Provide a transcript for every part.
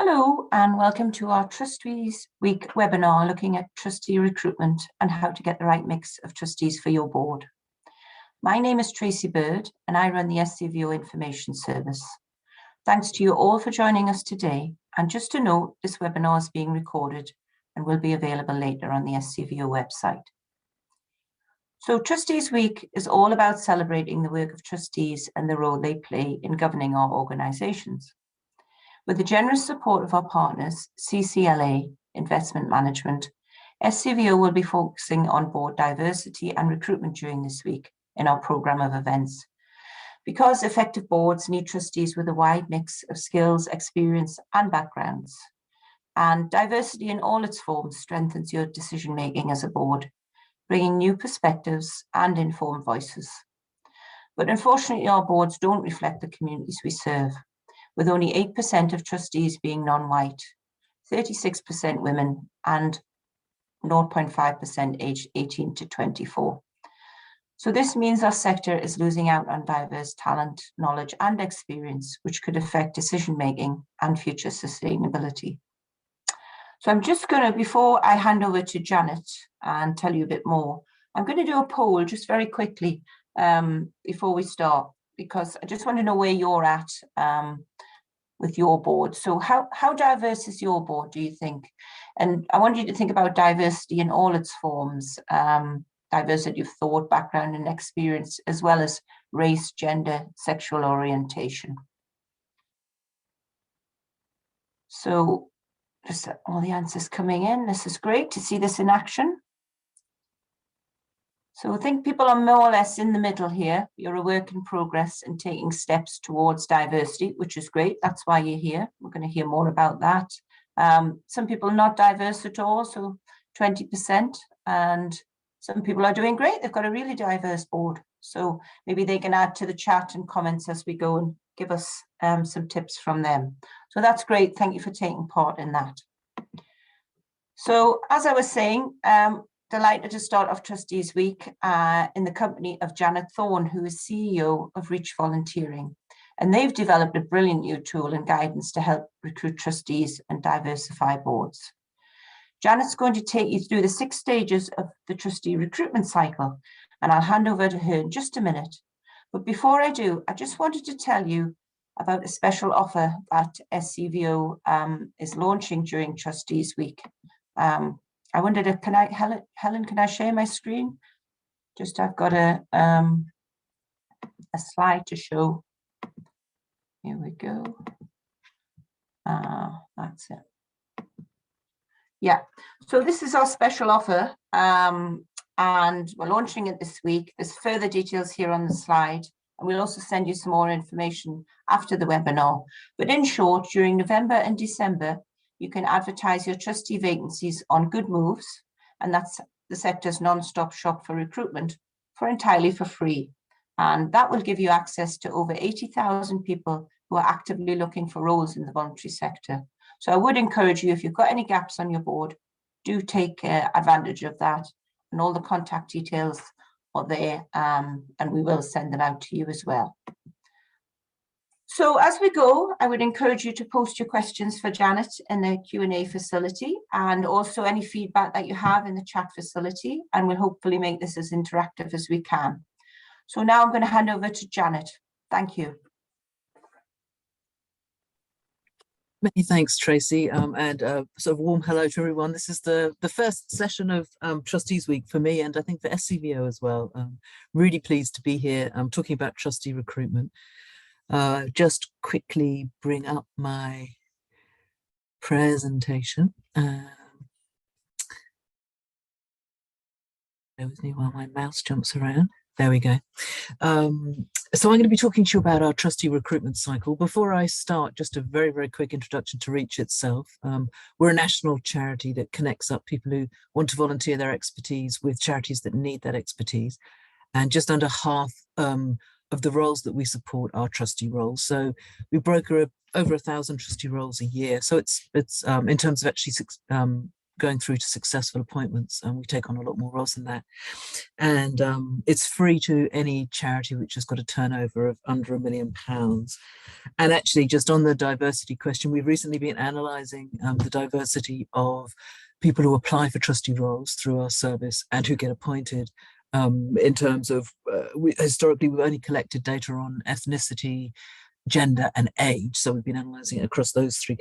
Hello and welcome to our Trustees Week webinar looking at trustee recruitment and how to get the right mix of trustees for your board. My name is Tracy Bird and I run the SCVO Information Service. Thanks to you all for joining us today, and just to note, this webinar is being recorded and will be available later on the SCVO website. So Trustees Week is all about celebrating the work of trustees and the role they play in governing our organisations. With the generous support of our partners, CCLA Investment Management, SCVO will be focusing on board diversity and recruitment during this week in our programme of events. Because effective boards need trustees with a wide mix of skills, experience and backgrounds. And diversity in all its forms strengthens your decision-making as a board, bringing new perspectives and informed voices. But unfortunately, our boards don't reflect the communities we serve, with only 8% of trustees being non-white, 36% women, and 0.5% aged 18 to 24. So this means our sector is losing out on diverse talent, knowledge, and experience, which could affect decision-making and future sustainability. So I'm just going to, before I hand over to Janet and tell you a bit more, I'm going to do a poll just very quickly before we start, because I just want to know where you're at with your board. So how diverse is your board, do you think? And I want you to think about diversity in all its forms, diversity of thought, background and experience, as well as race, gender, sexual orientation. So just all the answers coming in. This is great to see this in action. So I think people are more or less in the middle here. You're a work in progress and taking steps towards diversity, which is great. That's why you're here. We're going to hear more about that. Some people are not diverse at all, so 20%. And some people are doing great. They've got a really diverse board. So maybe they can add to the chat and comments as we go and give us some tips from them. So that's great. Thank you for taking part in that. So as I was saying, delighted to start off Trustees Week in the company of Janet Thorne, who is CEO of Reach Volunteering. And they've developed a brilliant new tool and guidance to help recruit trustees and diversify boards. Janet's going to take you through the 6 stages of the Trustee Recruitment Cycle, and I'll hand over to her in just a minute. But before I do, I just wanted to tell you about a special offer that SCVO is launching during Trustees Week. I wondered if, Helen, can I share my screen? Just, I've got a slide to show. Here we go. That's it. Yeah, so this is our special offer and we're launching it this week. There's further details here on the slide, and we'll also send you some more information after the webinar. But in short, during November and December, you can advertise your trustee vacancies on Good Moves, and that's the sector's non-stop shop for recruitment, entirely for free. And that will give you access to over 80,000 people who are actively looking for roles in the voluntary sector. So I would encourage you, if you've got any gaps on your board, do take advantage of that. And all the contact details are there, and we will send them out to you as well. So as we go, I would encourage you to post your questions for Janet in the Q&A facility, and also any feedback that you have in the chat facility, and we'll hopefully make this as interactive as we can. So now I'm going to hand over to Janet. Thank you. Many thanks, Tracy, and sort of warm hello to everyone. This is the first session of Trustees Week for me, and I think for SCVO as well. Really pleased to be here talking about trustee recruitment. Just quickly bring up my presentation. Bear with me while my mouse jumps around. There we go. So I'm going to be talking to you about our trustee recruitment cycle. Before I start, just a very, very quick introduction to Reach itself. We're a national charity that connects up people who want to volunteer their expertise with charities that need that expertise. And just under half of the roles that we support are trustee roles. So we broker over 1,000 trustee roles a year. So it's in terms of actually going through to successful appointments, and we take on a lot more roles than that. And it's free to any charity which has got a turnover of under £1 million. And actually, just on the diversity question, we've recently been analysing the diversity of people who apply for trustee roles through our service and who get appointed. In terms of, historically, we've only collected data on ethnicity, gender and age. So we've been analysing it across those three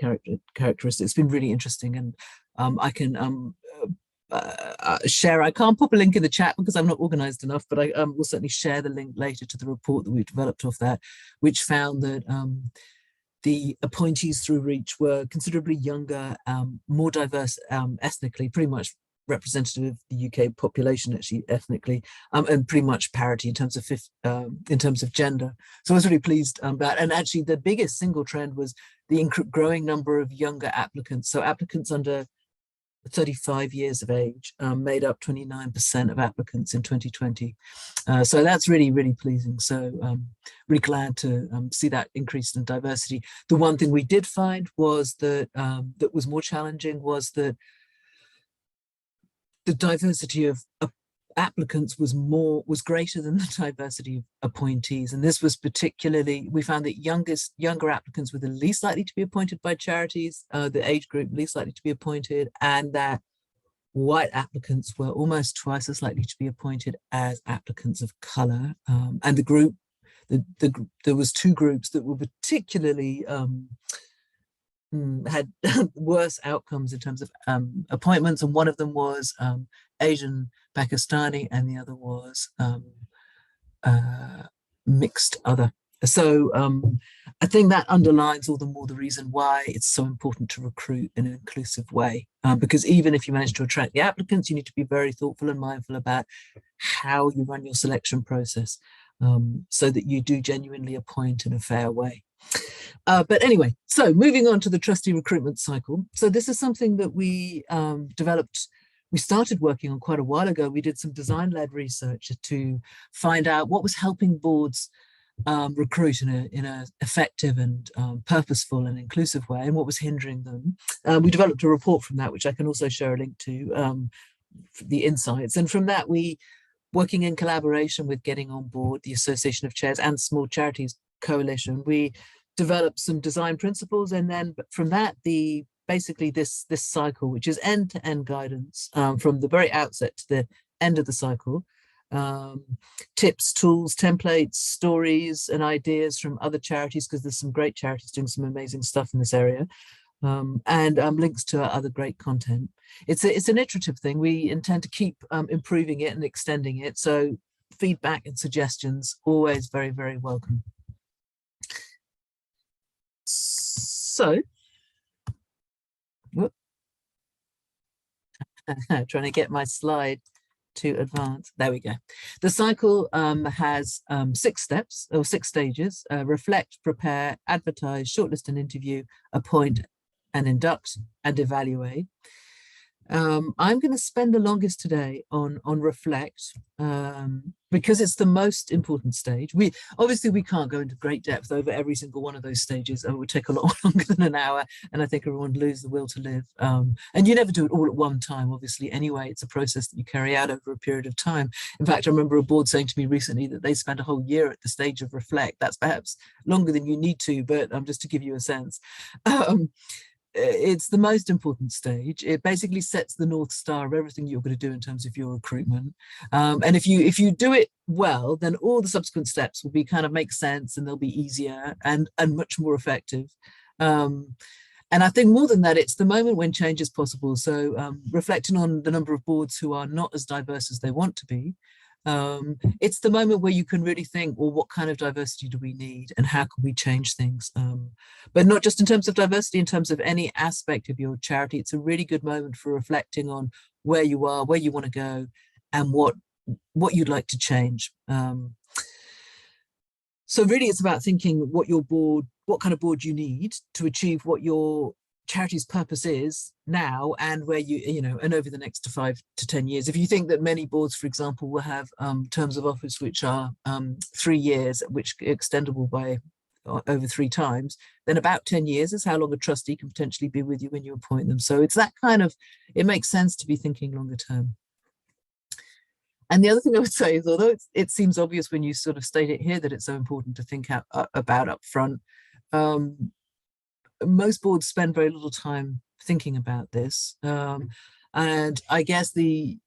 characteristics. It's been really interesting, and I can share, I can't pop a link in the chat because I'm not organised enough, but I will certainly share the link later to the report that we've developed off that, which found that the appointees through Reach were considerably younger, more diverse ethnically, pretty much representative of the UK population actually ethnically, and pretty much parity in terms of gender. So I was really pleased about, and actually the biggest single trend was the growing number of younger applicants. So applicants under 35 years of age made up 29% of applicants in 2020. So that's really, really pleasing. So really glad to see that increase in diversity. The one thing we did find was that that was more challenging was that the diversity of applicants was greater than the diversity of appointees. And this was particularly, we found that younger applicants were the least likely to be appointed by charities, the age group least likely to be appointed, and that white applicants were almost twice as likely to be appointed as applicants of colour. And the group, there was two groups that were particularly had worse outcomes in terms of appointments, and one of them was Asian Pakistani and the other was mixed other. So I think that underlines all the more the reason why it's so important to recruit in an inclusive way, because even if you manage to attract the applicants, you need to be very thoughtful and mindful about how you run your selection process, so that you do genuinely appoint in a fair way. But anyway, so moving on to the trustee recruitment cycle. So this is something that we developed, we started working on quite a while ago. We did some design-led research to find out what was helping boards recruit in a effective and purposeful and inclusive way, and what was hindering them. We developed a report from that, which I can also share a link to, the insights. And from that, we, working in collaboration with Getting On Board, the Association of Chairs and Small Charities Coalition, we developed some design principles, and then from that, basically this cycle, which is end-to-end guidance from the very outset to the end of the cycle, tips, tools, templates, stories, and ideas from other charities, because there's some great charities doing some amazing stuff in this area, and links to our other great content. It's an iterative thing. We intend to keep improving it and extending it. So feedback and suggestions always very, very welcome. So, trying to get my slide to advance. There we go. The cycle has 6 steps or 6 stages: reflect, prepare, advertise, shortlist and interview, appoint and induct and evaluate. I'm going to spend the longest today on reflect, because it's the most important stage. We can't go into great depth over every single one of those stages. It would take a lot longer than an hour, and I think everyone would lose the will to live. And you never do it all at one time, obviously. Anyway, it's a process that you carry out over a period of time. In fact, I remember a board saying to me recently that they spent a whole year at the stage of reflect. That's perhaps longer than you need to, but just to give you a sense. It's the most important stage. It basically sets the North Star of everything you're going to do in terms of your recruitment. And if you do it well, then all the subsequent steps will be make sense, and they'll be easier and much more effective. And I think more than that, it's the moment when change is possible. So reflecting on the number of boards who are not as diverse as they want to be, it's the moment where you can really think, well, what kind of diversity do we need and how can we change things? But not just in terms of diversity, in terms of any aspect of your charity. It's a really good moment for reflecting on where you are, where you want to go, and what you'd like to change. So really it's about thinking what kind of board you need to achieve what your charity's purpose is now, and where and over the next 5 to 10 years. If you think that many boards, for example, will have terms of office which are 3 years, which are extendable by over 3 times, then about 10 years is how long a trustee can potentially be with you when you appoint them. So it's that kind of, it makes sense to be thinking longer term. And the other thing I would say is, although it seems obvious when you sort of state it here that it's so important to think about up front, most boards spend very little time thinking about this. And I guess I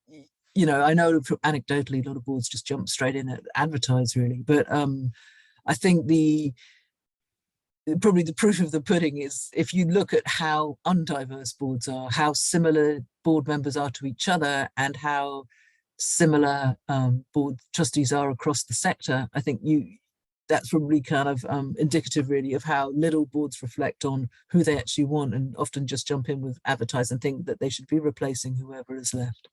know from anecdotally, a lot of boards just jump straight in at advertise really, but I think probably the proof of the pudding is if you look at how undiverse boards are, how similar board members are to each other, and how similar board trustees are across the sector. I think that's probably kind of indicative really of how little boards reflect on who they actually want, and often just jump in with advertise and think that they should be replacing whoever is left.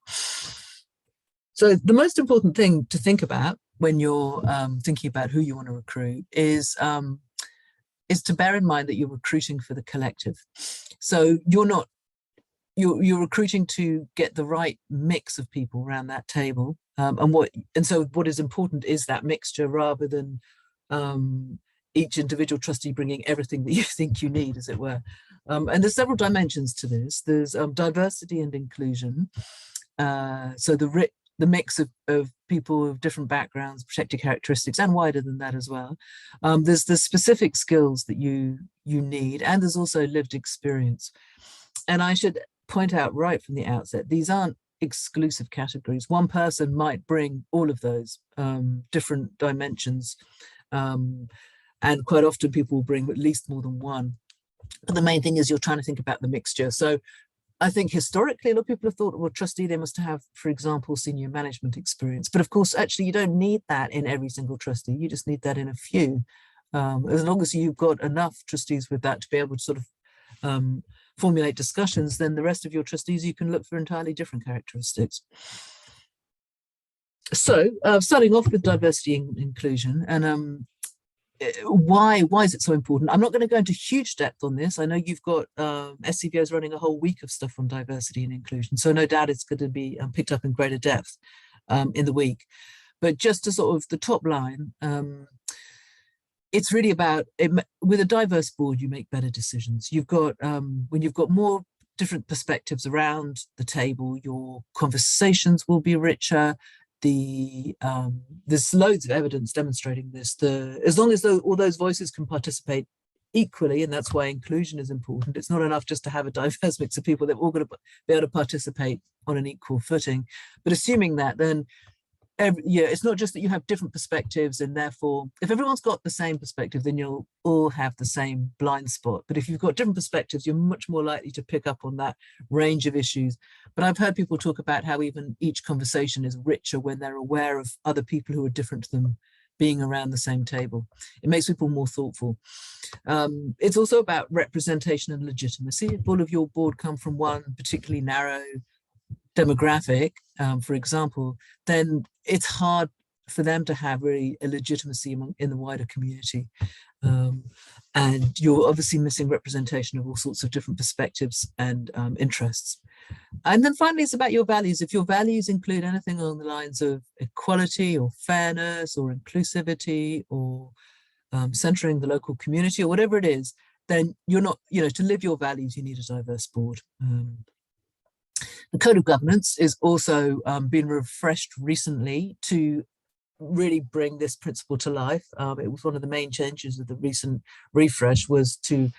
So the most important thing to think about when you're thinking about who you want to recruit is to bear in mind that you're recruiting for the collective. So you're recruiting to get the right mix of people around that table. And so what is important is that mixture, rather than each individual trustee bringing everything that you think you need, as it were. And there's several dimensions to this. There's diversity and inclusion. So the mix of people of different backgrounds, protected characteristics, and wider than that as well. There's the specific skills that you need, and there's also lived experience. And I should point out right from the outset, these aren't exclusive categories. One person might bring all of those different dimensions, and quite often people will bring at least more than one. But the main thing is you're trying to think about the mixture. So I think historically, a lot of people have thought, well, trustee, they must have, for example, senior management experience. But of course, actually, you don't need that in every single trustee. You just need that in a few. As long as you've got enough trustees with that to be able to sort of formulate discussions, then the rest of your trustees, you can look for entirely different characteristics. So starting off with diversity and inclusion, and why is it so important? I'm not going to go into huge depth on this. I know you've got SCVOs running a whole week of stuff on diversity and inclusion, so no doubt it's going to be picked up in greater depth in the week. But just to sort of the top line, it's really about with a diverse board, you make better decisions. You've got when you've got more different perspectives around the table, your conversations will be richer. There's loads of evidence demonstrating this. As long as all those voices can participate equally, and that's why inclusion is important. It's not enough just to have a diverse mix of people. They're all going to be able to participate on an equal footing. But assuming that, then it's not just that you have different perspectives, and therefore if everyone's got the same perspective, then you'll all have the same blind spot. But if you've got different perspectives, you're much more likely to pick up on that range of issues. But I've heard people talk about how even each conversation is richer when they're aware of other people who are different to them being around the same table. It makes people more thoughtful. It's also about representation and legitimacy. If all of your board come from one particularly narrow demographic, for example, then it's hard for them to have really a legitimacy in the wider community. And you're obviously missing representation of all sorts of different perspectives and interests. And then finally, it's about your values. If your values include anything along the lines of equality or fairness or inclusivity or centering the local community or whatever it is, then you're not, to live your values, you need a diverse board. The Code of Governance is also been refreshed recently to really bring this principle to life. It was one of the main changes of the recent refresh, was to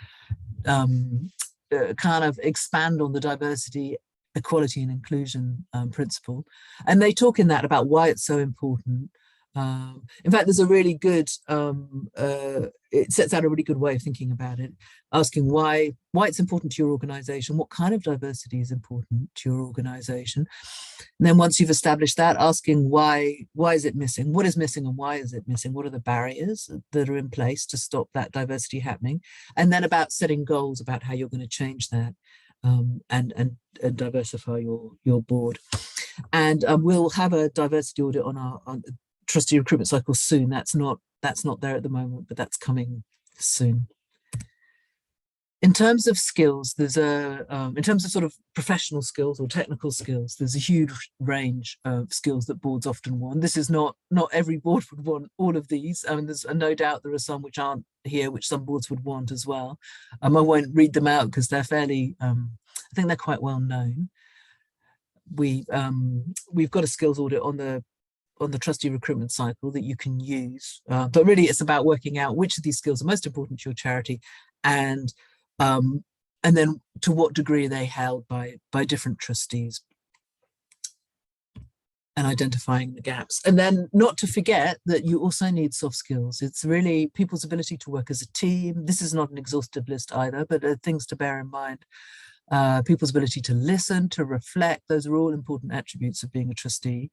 kind of expand on the diversity, equality and inclusion principle. And they talk in that about why it's so important. In fact, there's a really good, it sets out a really good way of thinking about it, asking why it's important to your organization, what kind of diversity is important to your organization. And then once you've established that, asking why is it missing? What is missing and why is it missing? What are the barriers that are in place to stop that diversity happening? And then about setting goals about how you're going to change that and diversify your board. And we'll have a diversity audit on our Trustee Recruitment Cycle soon. That's not there at the moment, but that's coming soon. In terms of skills, there's in terms of sort of professional skills or technical skills, there's a huge range of skills that boards often want. This is not every board would want all of these. I mean, there's no doubt there are some which aren't here, which some boards would want as well. I won't read them out because they're fairly, I think they're quite well known. We've got a skills audit on the trustee recruitment cycle that you can use, but really it's about working out which of these skills are most important to your charity, and then to what degree are they held by different trustees, and identifying the gaps. And then not to forget that you also need soft skills. It's really people's ability to work as a team. This is not an exhaustive list either, but things to bear in mind. People's ability to listen, to reflect, those are all important attributes of being a trustee.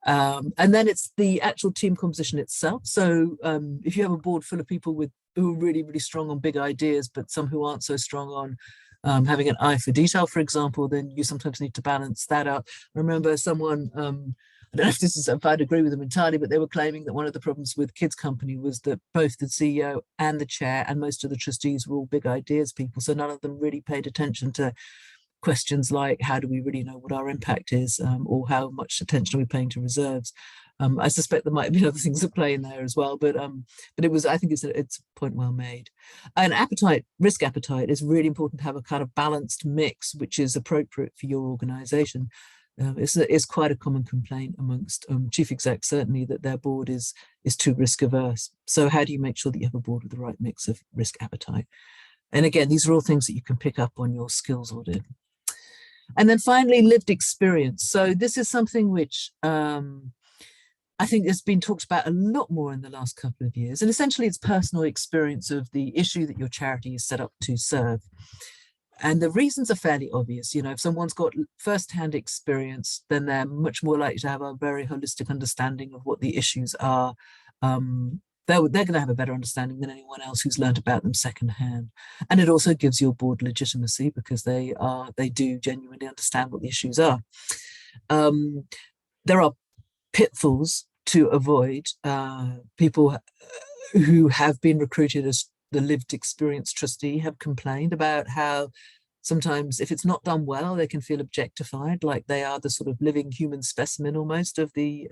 And then it's the actual team composition itself. So if you have a board full of people who are really, really strong on big ideas, but some who aren't so strong on having an eye for detail, for example, then you sometimes need to balance that out. I remember someone, I don't know if I'd agree with them entirely, but they were claiming that one of the problems with Kids Company was that both the CEO and the chair and most of the trustees were all big ideas people. So none of them really paid attention to questions like, how do we really know what our impact is, or how much attention are we paying to reserves? I suspect there might have been other things at play in there as well, but it was, I think it's a point well made. And risk appetite is really important to have a kind of balanced mix, which is appropriate for your organization. It's quite a common complaint amongst chief execs, certainly, that their board is too risk averse. So how do you make sure that you have a board with the right mix of risk appetite? And again, these are all things that you can pick up on your skills audit. And then finally, lived experience. So this is something which I think has been talked about a lot more in the last couple of years. And essentially, it's personal experience of the issue that your charity is set up to serve. And the reasons are fairly obvious. You know, if someone's got first-hand experience, then they're much more likely to have a very holistic understanding of what the issues are. They're going to have a better understanding than anyone else who's learned about them secondhand. And it also gives your board legitimacy because they do genuinely understand what the issues are. There are pitfalls to avoid. People who have been recruited as the lived experience trustee have complained about how sometimes if it's not done well, they can feel objectified, like they are the sort of living human specimen almost of the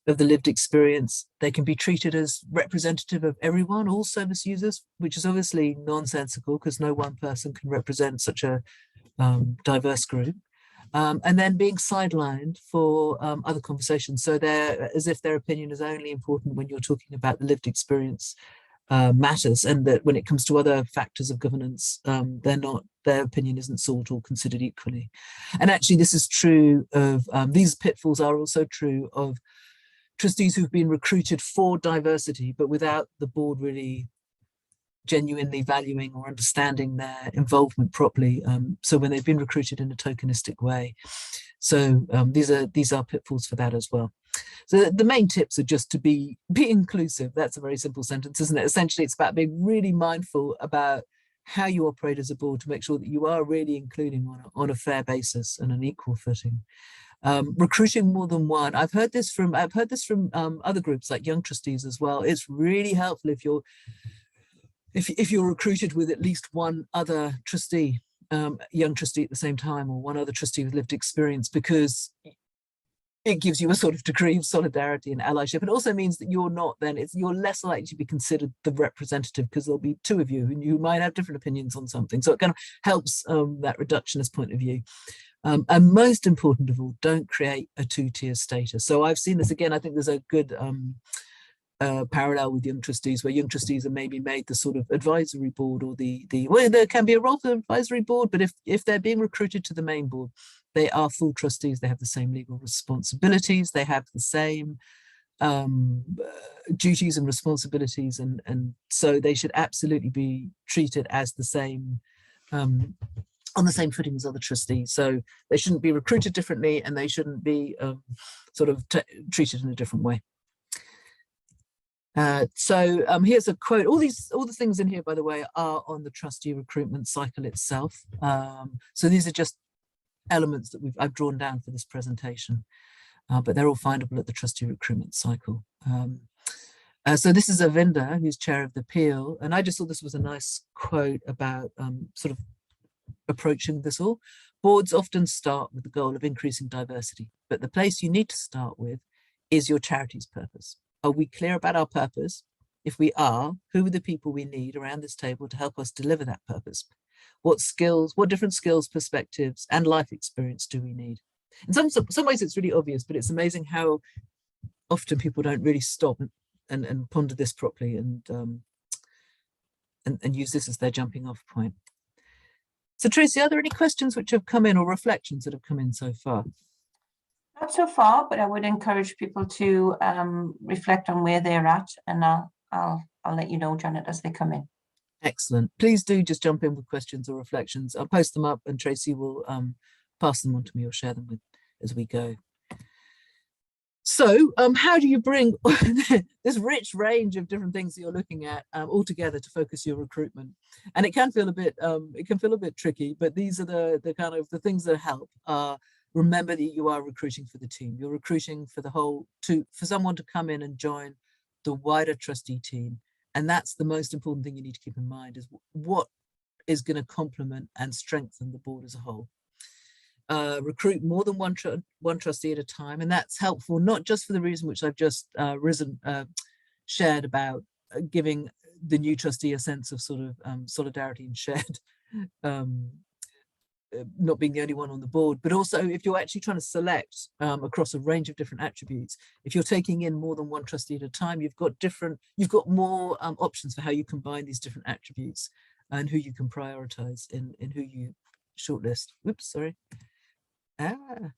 lived experience. They can be treated as representative of everyone, all service users, which is obviously nonsensical because no one person can represent such a diverse group. And then being sidelined for other conversations. So they're as if their opinion is only important when you're talking about the lived experience matters, and that when it comes to other factors of governance, their opinion isn't sought or considered equally. And actually, this is true of these pitfalls are also true of trustees who've been recruited for diversity, but without the board really genuinely valuing or understanding their involvement properly. So when they've been recruited in a tokenistic way. So these are pitfalls for that as well. So the main tips are just to be inclusive. That's a very simple sentence, isn't it? Essentially, it's about being really mindful about how you operate as a board to make sure that you are really including on a fair basis and an equal footing. Recruiting more than one. I've heard this from other groups like Young Trustees as well. It's really helpful if you're recruited with at least one other trustee, young trustee at the same time, or one other trustee with lived experience, because it gives you a sort of degree of solidarity and allyship. It also means that you're less likely to be considered the representative because there'll be two of you and you might have different opinions on something. So it kind of helps that reductionist point of view. And most important of all, don't create a two-tier status. So I've seen this again. I think there's a good parallel with Young Trustees, where Young Trustees are maybe made the sort of advisory board, or well, there can be a role for the advisory board, but if they're being recruited to the main board, they are full trustees. They have the same legal responsibilities. They have the same duties and responsibilities, and so they should absolutely be treated as the same, on the same footing as other trustees. So they shouldn't be recruited differently, and they shouldn't be sort of treated in a different way. So here's a quote. All the things in here, by the way, are on the trustee recruitment cycle itself. So these are just elements that I've drawn down for this presentation, but they're all findable at the trustee recruitment cycle. So this is Avinda, who's chair of the Peel, and I just thought this was a nice quote about sort of approaching this all. Boards often start with the goal of increasing diversity, but the place you need to start with is your charity's purpose. Are we clear about our purpose? If we are, who are the people we need around this table to help us deliver that purpose? What skills, what different skills, perspectives, and life experience do we need? In some ways it's really obvious, but it's amazing how often people don't really stop and ponder this properly and use this as their jumping off point. So Tracy, are there any questions which have come in or reflections that have come in so far? Not so far, but I would encourage people to reflect on where they're at, and I'll let you know, Janet, as they come in. Excellent. Please do just jump in with questions or reflections. I'll post them up and Tracy will pass them on to me or share them with as we go. So how do you bring this rich range of different things that you're looking at all together to focus your recruitment? And it can feel a bit tricky, but these are the kind of the things that help. Remember that you are recruiting for the team. You're recruiting for the whole for someone to come in and join the wider trustee team. And that's the most important thing you need to keep in mind, is what is going to complement and strengthen the board as a whole. Recruit more than one trustee at a time, and that's helpful not just for the reason which I've just shared about giving the new trustee a sense of sort of solidarity and shared not being the only one on the board, but also if you're actually trying to select across a range of different attributes, if you're taking in more than one trustee at a time, you've got more options for how you combine these different attributes and who you can prioritize in who you shortlist. Whoops, sorry. There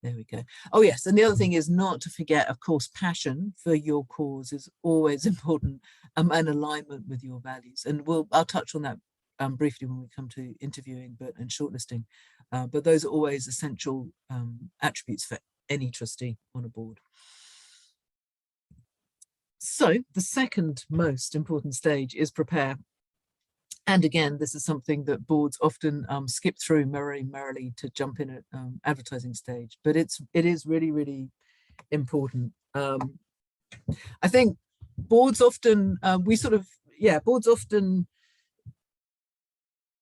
we go. Oh yes, and the other thing is not to forget, of course, passion for your cause is always important, and alignment with your values. And I'll touch on that briefly when we come to interviewing and shortlisting. But those are always essential attributes for any trustee on a board. So the second most important stage is prepare. And again, this is something that boards often skip through merrily to jump in at advertising stage, but it is really, really important. I think boards often,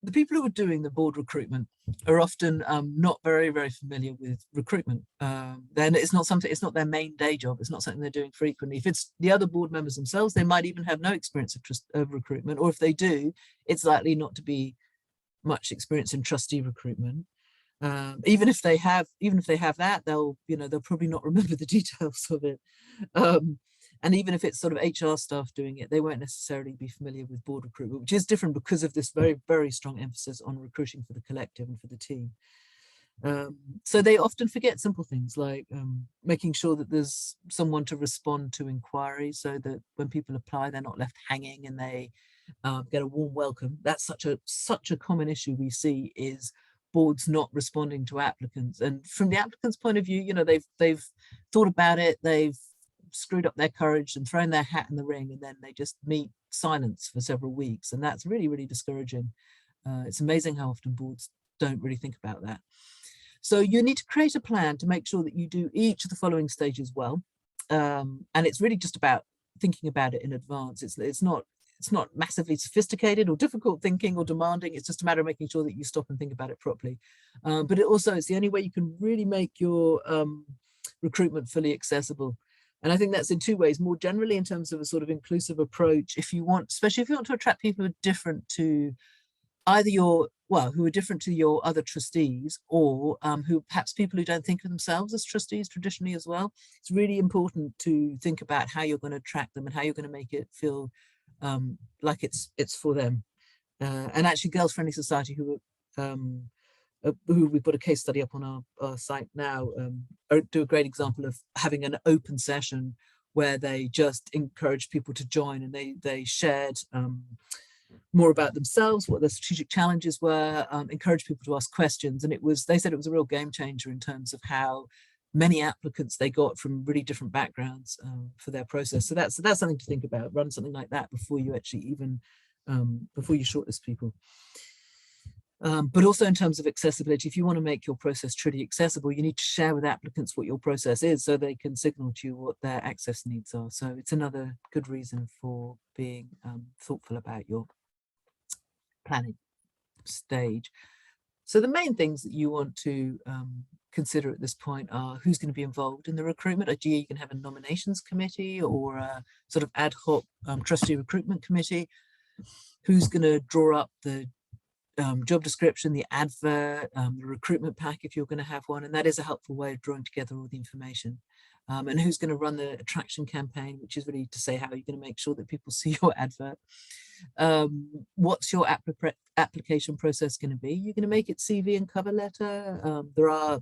the people who are doing the board recruitment are often not very, very familiar with recruitment. Then it's not their main day job. It's not something they're doing frequently. If it's the other board members themselves, they might even have no experience of recruitment, or if they do, it's likely not to be much experience in trustee recruitment. Even if they have that, they'll probably not remember the details of it. And even if it's sort of HR staff doing it, they won't necessarily be familiar with board recruitment, which is different because of this very, very strong emphasis on recruiting for the collective and for the team. So they often forget simple things like making sure that there's someone to respond to inquiries, so that when people apply, they're not left hanging and they get a warm welcome. That's such a common issue we see, is boards not responding to applicants. And from the applicant's point of view, they've thought about it, they've screwed up their courage and thrown their hat in the ring, and then they just meet silence for several weeks, and that's really, really discouraging. It's amazing how often boards don't really think about that. So you need to create a plan to make sure that you do each of the following stages well, and it's really just about thinking about it in advance. It's not massively sophisticated or difficult thinking or demanding. It's just a matter of making sure that you stop and think about it properly. But it's the only way you can really make your recruitment fully accessible. And I think that's in two ways: more generally in terms of a sort of inclusive approach, especially if you want to attract people who are different to either who are different to your other trustees, or who perhaps people who don't think of themselves as trustees traditionally as well. It's really important to think about how you're going to attract them and how you're going to make it feel like it's for them. And actually, Girls Friendly Society, who we've got a case study up on our site now, do a great example of having an open session where they just encouraged people to join, and they shared more about themselves, what their strategic challenges were, encouraged people to ask questions, and they said it was a real game changer in terms of how many applicants they got from really different backgrounds for their process. So that's something to think about. Run something like that before you actually even before you shortlist people. But also in terms of accessibility, if you want to make your process truly accessible, you need to share with applicants what your process is so they can signal to you what their access needs are. So it's another good reason for being thoughtful about your planning stage. So the main things that you want to consider at this point are who's going to be involved in the recruitment. You can have a nominations committee or a sort of ad hoc trustee recruitment committee. Who's going to draw up the job description, the advert, the recruitment pack if you're going to have one, and that is a helpful way of drawing together all the information. And who's going to run the attraction campaign, which is really to say how you're going to make sure that people see your advert. What's your application process going to be? You're going to make it CV and cover letter.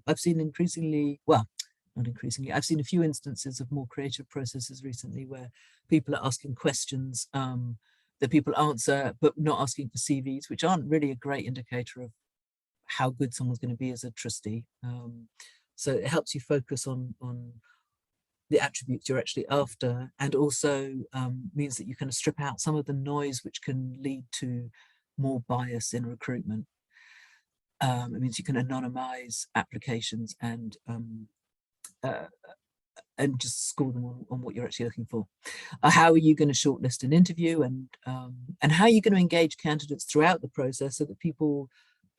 I've seen increasingly, well, not increasingly, I've seen a few instances of more creative processes recently where people are asking questions that people answer, but not asking for CVs, which aren't really a great indicator of how good someone's going to be as a trustee. So it helps you focus on the attributes you're actually after, and also means that you can strip out some of the noise which can lead to more bias in recruitment. It means you can anonymize applications and just score them on what you're actually looking for. How are you going to shortlist an interview, and how are you going to engage candidates throughout the process so that people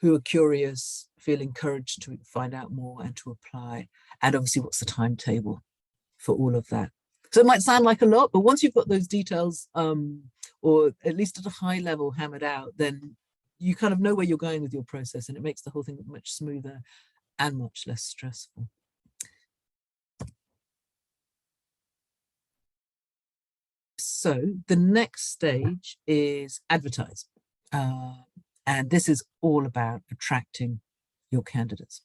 who are curious feel encouraged to find out more and to apply? And obviously, what's the timetable for all of that? So it might sound like a lot, but once you've got those details, or at least at a high level hammered out, then you kind of know where you're going with your process, and it makes the whole thing much smoother and much less stressful. So the next stage is advertise. And this is all about attracting your candidates.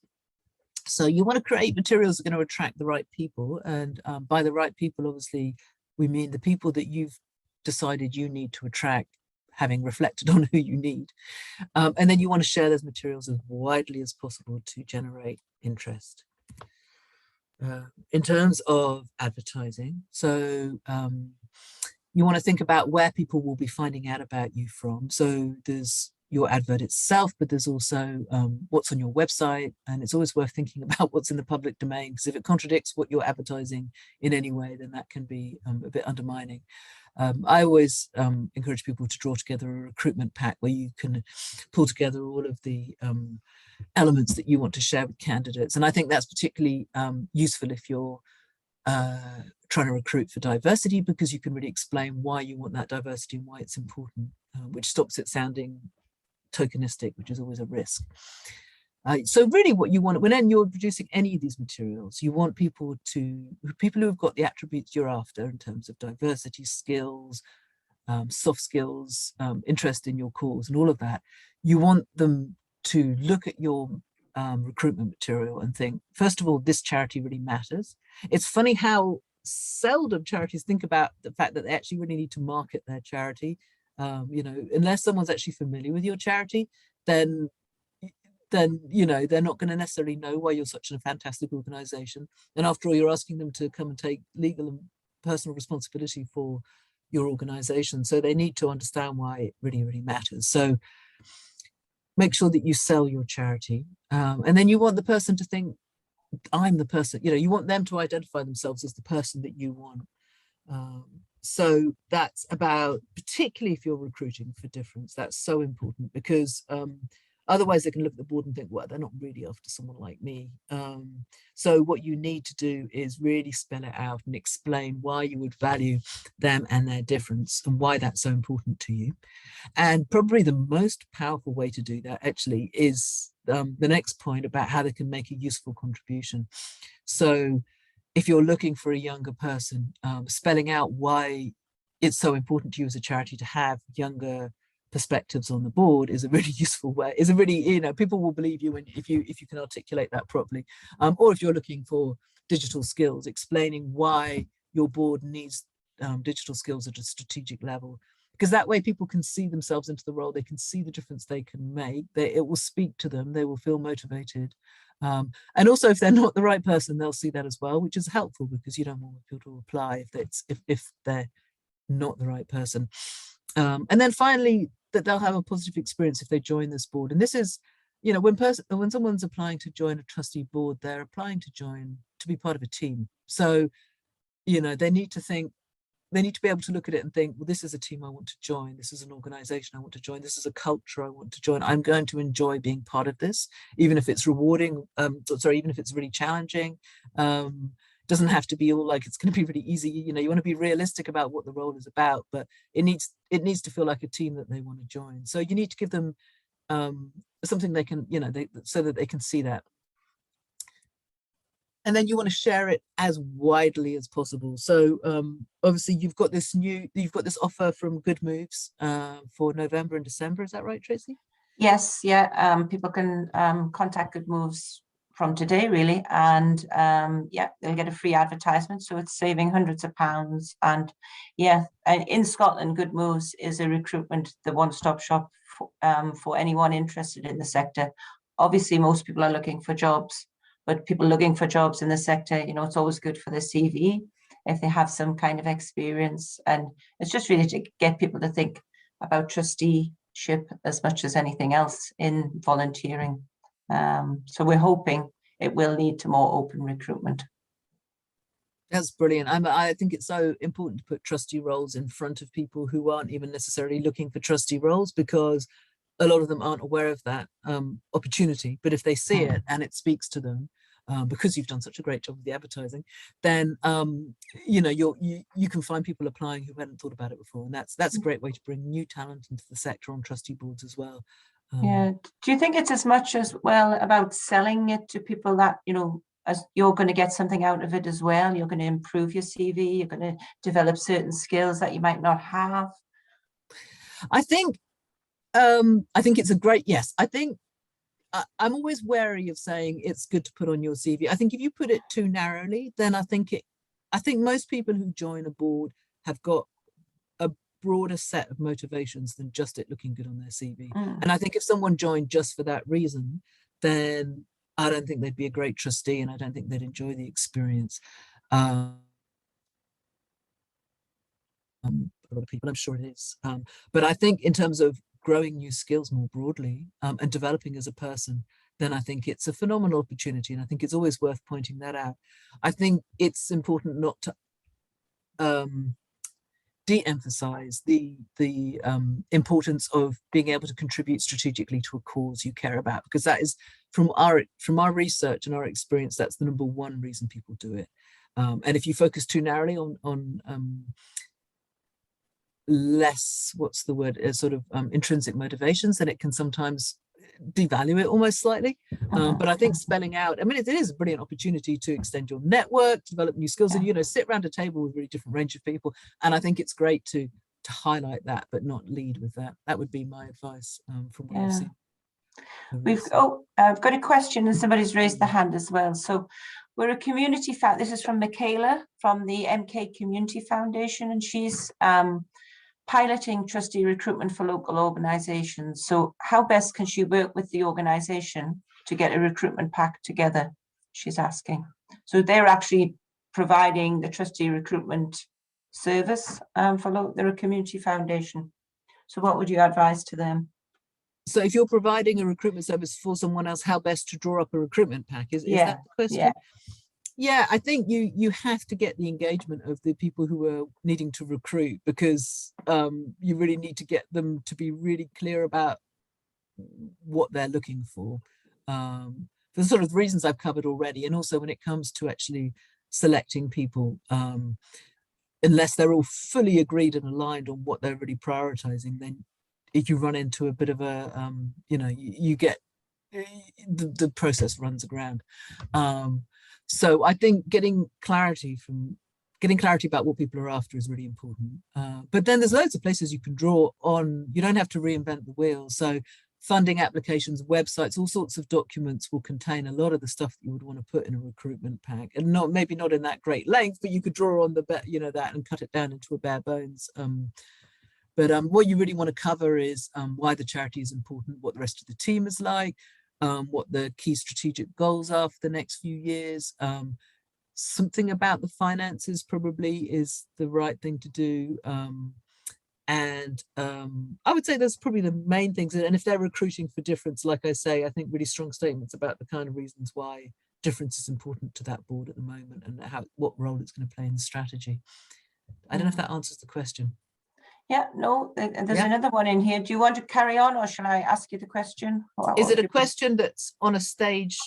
So you want to create materials that are going to attract the right people. And by the right people, obviously, we mean the people that you've decided you need to attract, having reflected on who you need. And then you want to share those materials as widely as possible to generate interest. In terms of advertising, so you want to think about where people will be finding out about you from. So there's your advert itself, but there's also what's on your website, and it's always worth thinking about what's in the public domain, because if it contradicts what you're advertising in any way, then that can be a bit undermining. I always encourage people to draw together a recruitment pack where you can pull together all of the elements that you want to share with candidates, and I think that's particularly useful if you're trying to recruit for diversity, because you can really explain why you want that diversity and why it's important, which stops it sounding tokenistic, which is always a risk. So really what you want, when you're producing any of these materials, you want people who have got the attributes you're after in terms of diversity, skills, soft skills, interest in your cause and all of that. You want them to look at your recruitment material and think, first of all, this charity really matters. It's funny how seldom charities think about the fact that they actually really need to market their charity. Unless someone's actually familiar with your charity, then they're not going to necessarily know why you're such a fantastic organization. And after all, you're asking them to come and take legal and personal responsibility for your organization. So they need to understand why it really, really matters. So make sure that you sell your charity. And then you want the person to think, I'm the person, you want them to identify themselves as the person that you want. So that's about, particularly if you're recruiting for difference, that's so important, because otherwise they can look at the board and think, well, they're not really after someone like me. So what you need to do is really spell it out and explain why you would value them and their difference and why that's so important to you. And probably the most powerful way to do that actually is the next point about how they can make a useful contribution. So if you're looking for a younger person, spelling out why it's so important to you as a charity to have younger perspectives on the board is a really useful way. Is a really, people will believe you if you can articulate that properly. Or if you're looking for digital skills, explaining why your board needs digital skills at a strategic level, because that way people can see themselves into the role. They can see the difference they can make. It will speak to them. They will feel motivated. And also, if they're not the right person, they'll see that as well, which is helpful, because you don't want people to apply if they're not the right person. And then finally, that they'll have a positive experience if they join this board. And this is, you know, when someone's applying to join a trustee board, they're applying to be part of a team. So, you know, they need to be able to look at it and think, well, this is a team I want to join. This is an organization I want to join. This is a culture I want to join. I'm going to enjoy being part of this, even if it's rewarding. Even if it's really challenging. Doesn't have to be all like it's going to be really easy. You know, you want to be realistic about what the role is about, but it needs to feel like a team that they want to join. So you need to give them something they can, you know, so that they can see that. And then you want to share it as widely as possible. So obviously you've got this offer from Good Moves for November and December. Is that right, Tracy? Yes, yeah. People can contact Good Moves from today, really, and yeah, they'll get a free advertisement. So it's saving hundreds of pounds. And yeah, in Scotland, Good Moves is the one-stop shop for anyone interested in the sector. Obviously, most people are looking for jobs. But people looking for jobs in the sector, you know, it's always good for the CV if they have some kind of experience. And it's just really to get people to think about trusteeship as much as anything else in volunteering. So we're hoping it will lead to more open recruitment. That's brilliant. I think it's so important to put trustee roles in front of people who aren't even necessarily looking for trustee roles, because a lot of them aren't aware of that opportunity. But if they see it and it speaks to them, because you've done such a great job with the advertising, then you know, you can find people applying who hadn't thought about it before, and that's a great way to bring new talent into the sector on trustee boards as well. Yeah. Do you think it's as much as well about selling it to people that, you know, as you're going to get something out of it as well? You're going to improve your CV. You're going to develop certain skills that you might not have. I think it's a great, yes. I think I'm always wary of saying it's good to put on your CV. I think if you put it too narrowly, then I think most people who join a board have got a broader set of motivations than just it looking good on their CV. And I think if someone joined just for that reason, then I don't think they'd be a great trustee, and I don't think they'd enjoy the experience. A lot of people, I'm sure it is. But I think in terms of growing new skills more broadly and developing as a person, then I think it's a phenomenal opportunity, and I think it's always worth pointing that out. I think it's important not to de-emphasize the importance of being able to contribute strategically to a cause you care about, because that is, from our research and our experience, that's the number one reason people do it. And if you focus too narrowly on less, what's the word, sort of intrinsic motivations, then it can sometimes devalue it almost slightly. But I think spelling out, I mean, it is a brilliant opportunity to extend your network, develop new skills, and, you know, sit around a table with a really different range of people. And I think it's great to highlight that, but not lead with that. That would be my advice from what I've seen. I've got a question, and somebody's raised their hand as well. So we're a community this is from Michaela from the MK Community Foundation, and she's piloting trustee recruitment for local organizations. So how best can she work with the organization to get a recruitment pack together, she's asking. So they're actually providing the trustee recruitment service they're a community foundation. So what would you advise to them? So if you're providing a recruitment service for someone else, how best to draw up a recruitment pack? Is that the question? Yeah, I think you have to get the engagement of the people who are needing to recruit, because you really need to get them to be really clear about what they're looking for the sort of reasons I've covered already. And also when it comes to actually selecting people, unless they're all fully agreed and aligned on what they're really prioritizing, then if you run into a bit of a, you know, you get, the process runs aground. So I think getting clarity about what people are after is really important. But then there's loads of places you can draw on. You don't have to reinvent the wheel. So funding applications, websites, all sorts of documents will contain a lot of the stuff that you would want to put in a recruitment pack, and maybe not in that great length, but you could draw on that and cut it down into a bare bones. But what you really want to cover is why the charity is important, what the rest of the team is like, what the key strategic goals are for the next few years. Something about the finances probably is the right thing to do. And I would say that's probably the main things. And if they're recruiting for difference, like I say, I think really strong statements about the kind of reasons why difference is important to that board at the moment and what role it's going to play in the strategy. I don't know if that answers the question. Yeah, no, there's another one in here. Do you want to carry on, or shall I ask you the question? Is it a question that's on a stage,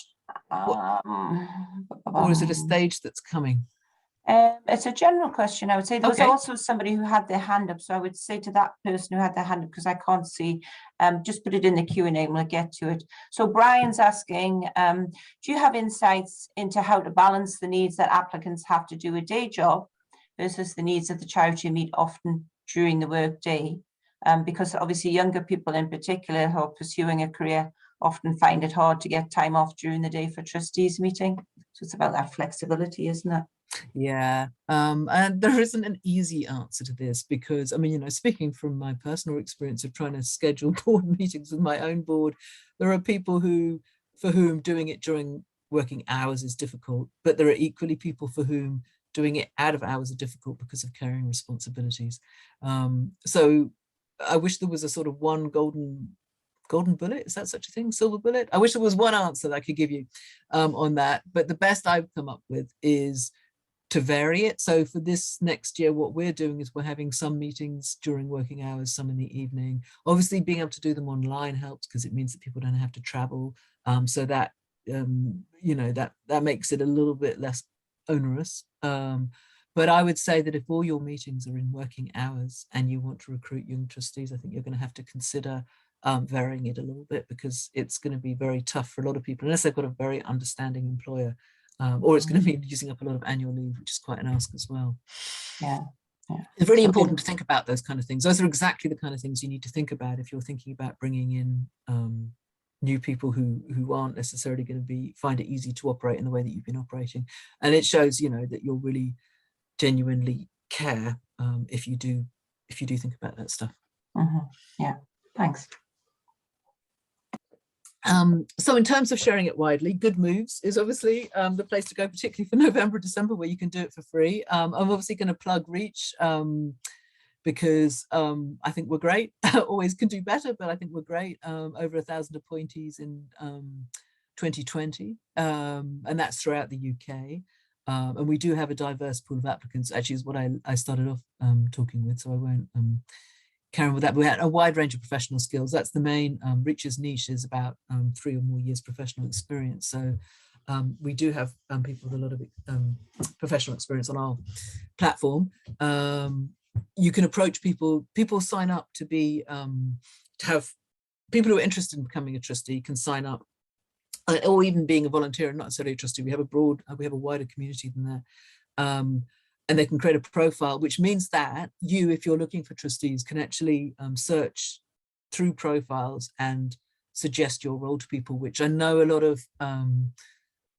or is it a stage that's coming? It's a general question. I would say there was also somebody who had their hand up. So I would say to that person who had their hand up, because I can't see, just put it in the Q&A and we'll get to it. So Brian's asking, do you have insights into how to balance the needs that applicants have to do a day job versus the needs of the charity meet often during the work day? Because obviously younger people in particular who are pursuing a career often find it hard to get time off during the day for trustees meeting. So it's about that flexibility, isn't it? Yeah, and there isn't an easy answer to this because, I mean, you know, speaking from my personal experience of trying to schedule board meetings with my own board, there are people for whom doing it during working hours is difficult, but there are equally people for whom doing it out of hours are difficult because of carrying responsibilities. So I wish there was a sort of one golden bullet. Is that such a thing? Silver bullet? I wish there was one answer that I could give you on that, but the best I've come up with is to vary it. So for this next year, what we're doing is we're having some meetings during working hours, some in the evening. Obviously being able to do them online helps because it means that people don't have to travel. So that, you know, that makes it a little bit less onerous. But I would say that if all your meetings are in working hours and you want to recruit young trustees, I think you're going to have to consider varying it a little bit because it's going to be very tough for a lot of people, unless they've got a very understanding employer. Or it's going to be using up a lot of annual leave, which is quite an ask as well. Yeah. It's really important to think about those kind of things. Those are exactly the kind of things you need to think about if you're thinking about bringing in new people who aren't necessarily going to find it easy to operate in the way that you've been operating. And it shows, you know, that you're really genuinely care if you do think about that stuff. Yeah, thanks. So in terms of sharing it widely, Good Moves is obviously the place to go, particularly for November, December, where you can do it for free. I'm obviously going to plug Reach because I think we're great. Always can do better, but I think we're great. Over 1,000 appointees in 2020, and that's throughout the UK. And we do have a diverse pool of applicants, actually is what I started off talking with, so I won't carry on with that. But we had a wide range of professional skills. That's the main. Rich's niche is about 3 or more years professional experience. So we do have people with a lot of professional experience on our platform. You can approach people. People sign up to be to have people who are interested in becoming a trustee can sign up, or even being a volunteer and not necessarily a trustee. We have a wider community than that. And they can create a profile, which means that you, if you're looking for trustees, can actually search through profiles and suggest your role to people, which I know a lot of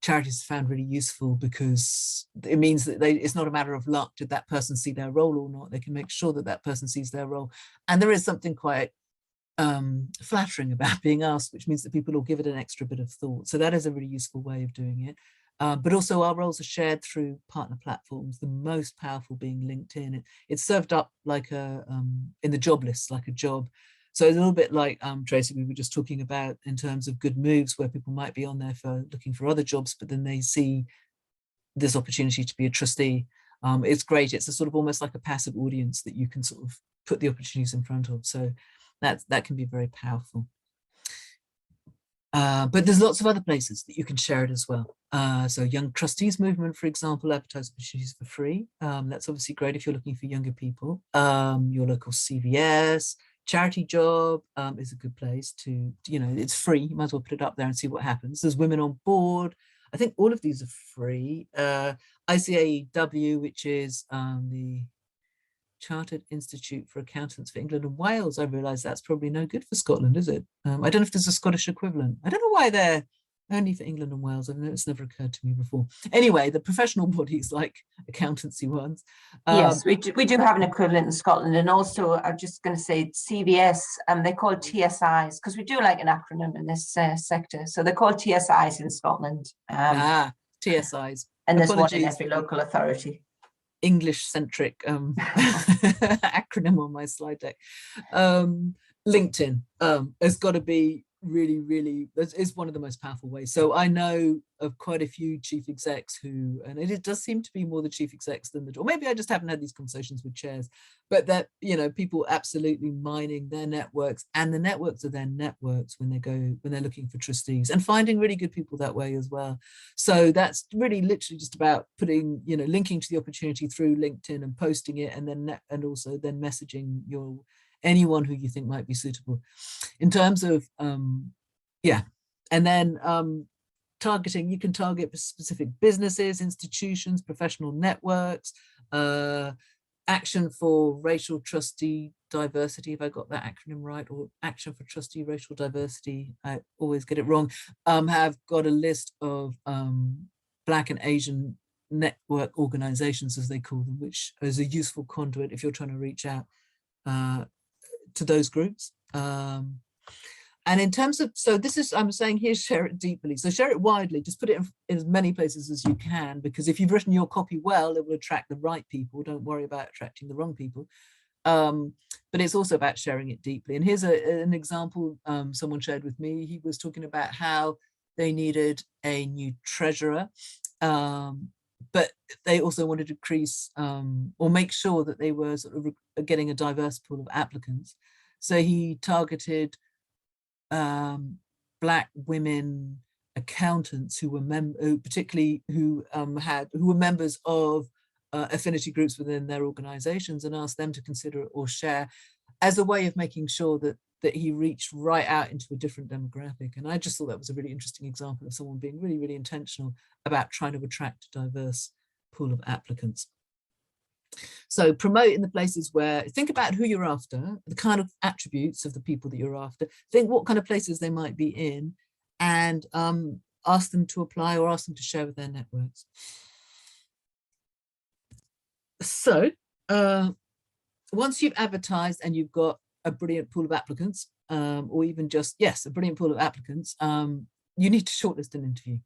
charities have found really useful because it means that it's not a matter of luck. Did that person see their role or not? They can make sure that that person sees their role. And there is something quite flattering about being asked, which means that people will give it an extra bit of thought. So that is a really useful way of doing it. But also our roles are shared through partner platforms, the most powerful being LinkedIn. It's served up like in the job list, like a job. So a little bit like Tracy, we were just talking about in terms of Good Moves, where people might be on there for looking for other jobs, but then they see this opportunity to be a trustee. It's great. It's a sort of almost like a passive audience that you can sort of put the opportunities in front of. So that can be very powerful. But there's lots of other places that you can share it as well. So Young Trustees Movement, for example, advertise opportunities for free. That's obviously great if you're looking for younger people. Your local CVS, charity job is a good place to, you know, it's free. You might as well put it up there and see what happens. There's Women on Board. I think all of these are free. ICAEW, which is the Chartered Institute for Accountants for England and Wales. I realise that's probably no good for Scotland, is it? I don't know if there's a Scottish equivalent. I don't know why they're only for England and Wales. I know it's never occurred to me before. Anyway, the professional bodies like accountancy ones. Yes, we do have an equivalent in Scotland. And also, I'm just going to say CVS, they're called TSIs because we do like an acronym in this sector. So they're called TSIs in Scotland. TSIs. And there's one in every local authority. English-centric acronym on my slide deck. LinkedIn has got to be really, it's one of the most powerful ways. So I know of quite a few chief execs who, and it does seem to be more the chief execs than or maybe I just haven't had these conversations with chairs, but that, you know, people absolutely mining their networks, and the networks are their networks when they're looking for trustees, and finding really good people that way as well. So that's really literally just about putting, you know, linking to the opportunity through LinkedIn and posting it, and then also then messaging anyone who you think might be suitable. In terms of yeah, and then targeting, you can target specific businesses, institutions, professional networks, action for racial trustee diversity, if I got that acronym right, or action for trustee racial diversity, I always get it wrong, have got a list of Black and Asian network organizations, as they call them, which is a useful conduit if you're trying to reach out to those groups. And in terms of, so this is, I'm saying here, share it deeply. So share it widely, just put it in as many places as you can, because if you've written your copy well, it will attract the right people. Don't worry about attracting the wrong people. But it's also about sharing it deeply. And here's an example someone shared with me. He was talking about how they needed a new treasurer, but they also wanted to increase or make sure that they were sort of getting a diverse pool of applicants. So he targeted Black women accountants who were particularly who were members of affinity groups within their organizations, and asked them to consider it or share, as a way of making sure that he reached right out into a different demographic. And I just thought that was a really interesting example of someone being really intentional about trying to attract a diverse pool of applicants. So promote in the places where, think about who you're after, the kind of attributes of the people that you're after, think what kind of places they might be in, and ask them to apply or ask them to share with their networks. So once you've advertised and you've got a brilliant pool of applicants, or even just, yes, a brilliant pool of applicants, you need to shortlist an interview.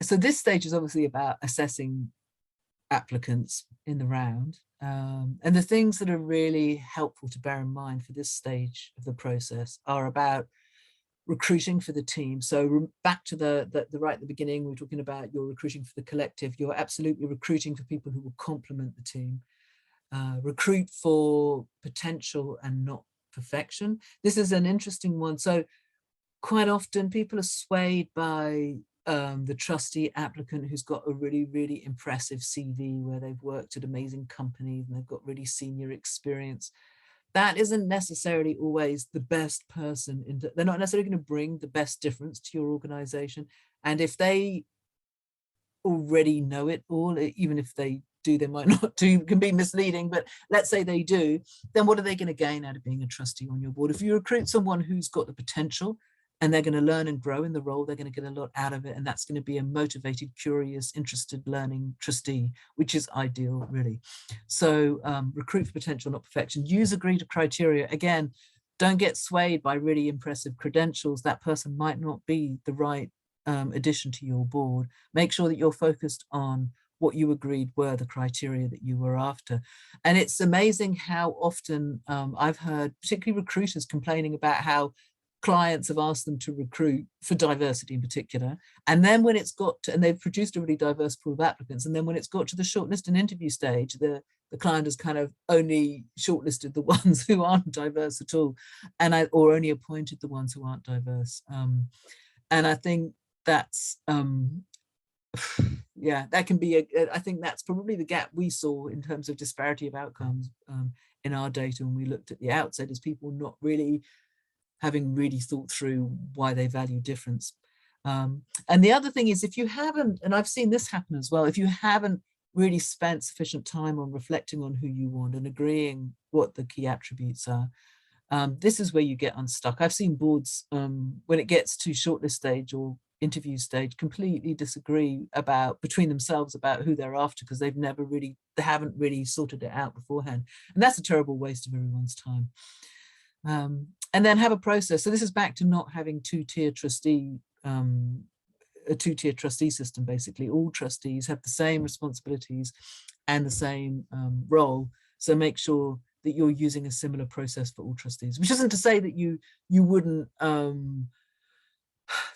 So this stage is obviously about assessing applicants in the round, and the things that are really helpful to bear in mind for this stage of the process are about recruiting for the team. So back to the right at the beginning, we're talking about you're recruiting for the collective. You're absolutely recruiting for people who will complement the team. Recruit for potential and not perfection. This is an interesting one. So quite often people are swayed by the trustee applicant who's got a really impressive CV where they've worked at amazing companies and they've got really senior experience. That isn't necessarily always the best person. They're not necessarily going to bring the best difference to your organization. And if they already know it all, even if they do, they might not do, can be misleading, but let's say they do, then what are they going to gain out of being a trustee on your board? If you recruit someone who's got the potential and they're going to learn and grow in the role, they're going to get a lot out of it. And that's going to be a motivated, curious, interested, learning trustee, which is ideal, really. So recruit for potential, not perfection. Use agreed criteria. Again, don't get swayed by really impressive credentials. That person might not be the right addition to your board. Make sure that you're focused on what you agreed were the criteria that you were after. And it's amazing how often I've heard, particularly recruiters, complaining about how clients have asked them to recruit for diversity in particular. And then when it's got to, and they've produced a really diverse pool of applicants, and then when it's got to the shortlist and interview stage, the client has kind of only shortlisted the ones who aren't diverse at all, or only appointed the ones who aren't diverse. And I think that's, yeah, that can be, I think that's probably the gap we saw in terms of disparity of outcomes in our data when we looked at the outset, is people not really having really thought through why they value difference. And the other thing is, if you haven't, and I've seen this happen as well, if you haven't really spent sufficient time on reflecting on who you want and agreeing what the key attributes are, this is where you get unstuck. I've seen boards, when it gets to shortlist stage or interview stage, completely disagree between themselves about who they're after, because they haven't really sorted it out beforehand. And that's a terrible waste of everyone's time. And then have a process. So this is back to not having two-tier trustee a two-tier trustee system. Basically, all trustees have the same responsibilities and the same role. So make sure that you're using a similar process for all trustees, which isn't to say that you wouldn't, for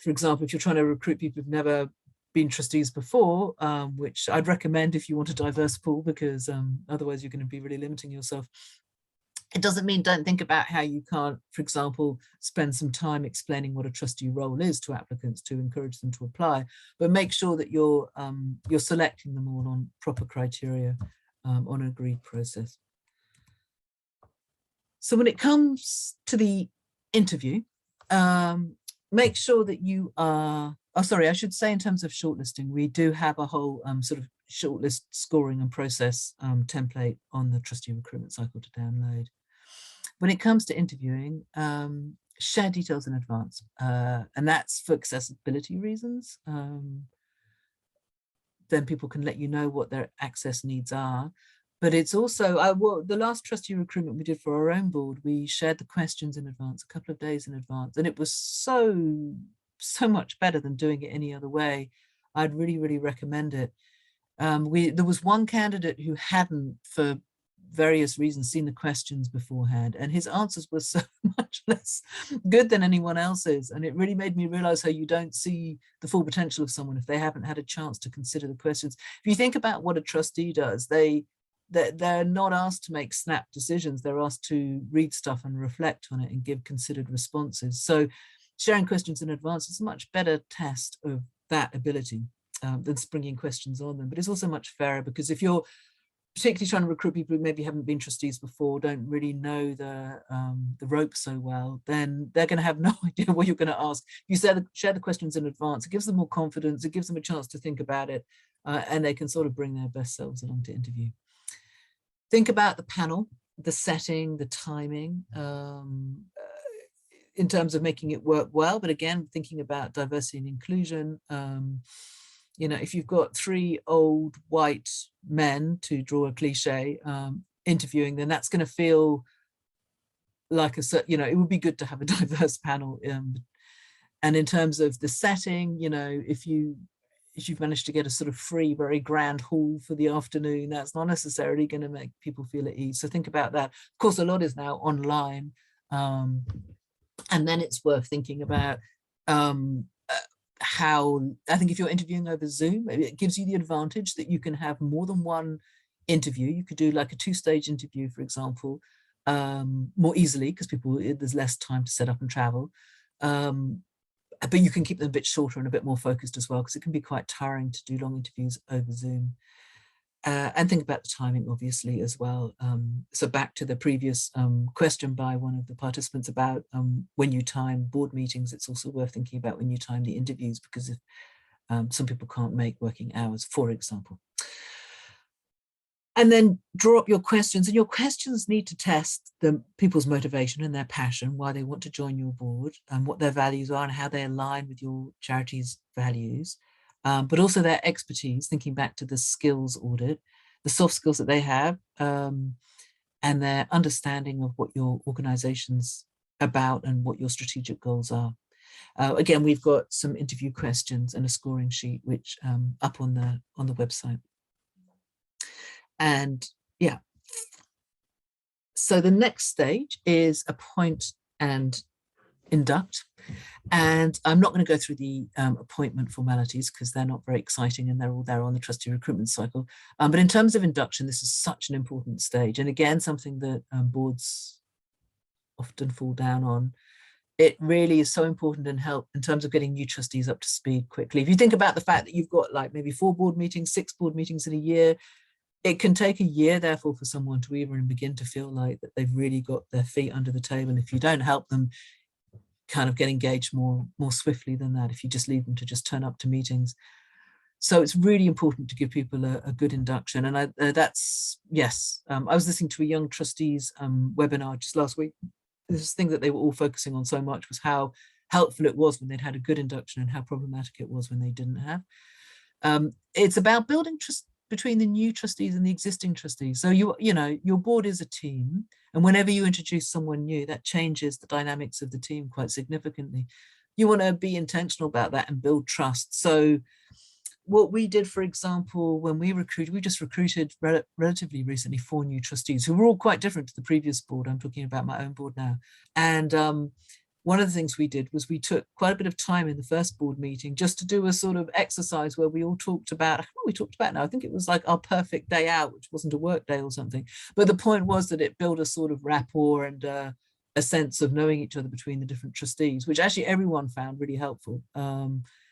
example, if you're trying to recruit people who've never been trustees before, which I'd recommend if you want a diverse pool, because otherwise you're going to be really limiting yourself. It doesn't mean don't think about how you can't, for example, spend some time explaining what a trustee role is to applicants to encourage them to apply, but make sure that you're selecting them all on proper criteria, on an agreed process. So when it comes to the interview, make sure that you are, oh, sorry, I should say in terms of shortlisting, we do have a whole sort of shortlist scoring and process template on the Trustee Recruitment Cycle to download. When it comes to interviewing, share details in advance, and that's for accessibility reasons. Then people can let you know what their access needs are. But it's also, the last trustee recruitment we did for our own board, we shared the questions in advance, a couple of days in advance, and it was so much better than doing it any other way. I'd really, really recommend it. There was one candidate who hadn't, for various reasons, seen the questions beforehand, and his answers were so much less good than anyone else's, and it really made me realize how you don't see the full potential of someone if they haven't had a chance to consider the questions. If you think about what a trustee does, they're not asked to make snap decisions. They're asked to read stuff and reflect on it and give considered responses. So sharing questions in advance is a much better test of that ability than springing questions on them. But it's also much fairer, because if you're particularly trying to recruit people who maybe haven't been trustees before, don't really know the ropes so well, then they're going to have no idea what you're going to ask. You share the questions in advance. It gives them more confidence. It gives them a chance to think about it, and they can sort of bring their best selves along to interview. Think about the panel, the setting, the timing, in terms of making it work well. But again, thinking about diversity and inclusion. You know, if you've got 3 old white men, to draw a cliche, interviewing, then that's going to feel like it would be good to have a diverse panel. And in terms of the setting, you know, if you've managed to get a sort of free, very grand hall for the afternoon, that's not necessarily going to make people feel at ease. So think about that. Of course, a lot is now online. And then it's worth thinking about how, I think if you're interviewing over Zoom, it gives you the advantage that you can have more than one interview. You could do like a 2-stage interview, for example, more easily, because there's less time to set up and travel. But you can keep them a bit shorter and a bit more focused as well, because it can be quite tiring to do long interviews over Zoom. And think about the timing, obviously, as well. So back to the previous question by one of the participants about when you time board meetings, it's also worth thinking about when you time the interviews, because if some people can't make working hours, for example. And then draw up your questions, and your questions need to test people's motivation and their passion, why they want to join your board, and what their values are and how they align with your charity's values, but also their expertise, thinking back to the skills audit, the soft skills that they have, and their understanding of what your organization's about and what your strategic goals are. Again, we've got some interview questions and a scoring sheet, which up on the website. And yeah, so the next stage is appoint and induct. And I'm not going to go through the appointment formalities, because they're not very exciting and they're all there on the Trustee Recruitment Cycle. But in terms of induction, this is such an important stage. And again, something that boards often fall down on. It really is so important and help in terms of getting new trustees up to speed quickly. If you think about the fact that you've got like maybe 4 board meetings, 6 board meetings in a year, it can take a year, therefore, for someone to even begin to feel like that they've really got their feet under the table. If you don't help them kind of get engaged more swiftly than that, if you just leave them to just turn up to meetings. So it's really important to give people a good induction. And that's, yes, I was listening to a young trustees webinar just last week. This thing that they were all focusing on so much was how helpful it was when they'd had a good induction and how problematic it was when they didn't have. It's about building trust between the new trustees and the existing trustees. So you know, your board is a team, and whenever you introduce someone new, that changes the dynamics of the team quite significantly. you want to be intentional about that and build trust. So what we did, for example, when we just recruited relatively recently 4 new trustees who were all quite different to the previous board. I'm talking about my own board now. And one of the things we did was we took quite a bit of time in the first board meeting just to do a sort of exercise where we all talked about, what we talked about now, I think it was like our perfect day out, which wasn't a work day or something. But the point was that it built a sort of rapport and a sense of knowing each other between the different trustees, which actually everyone found really helpful.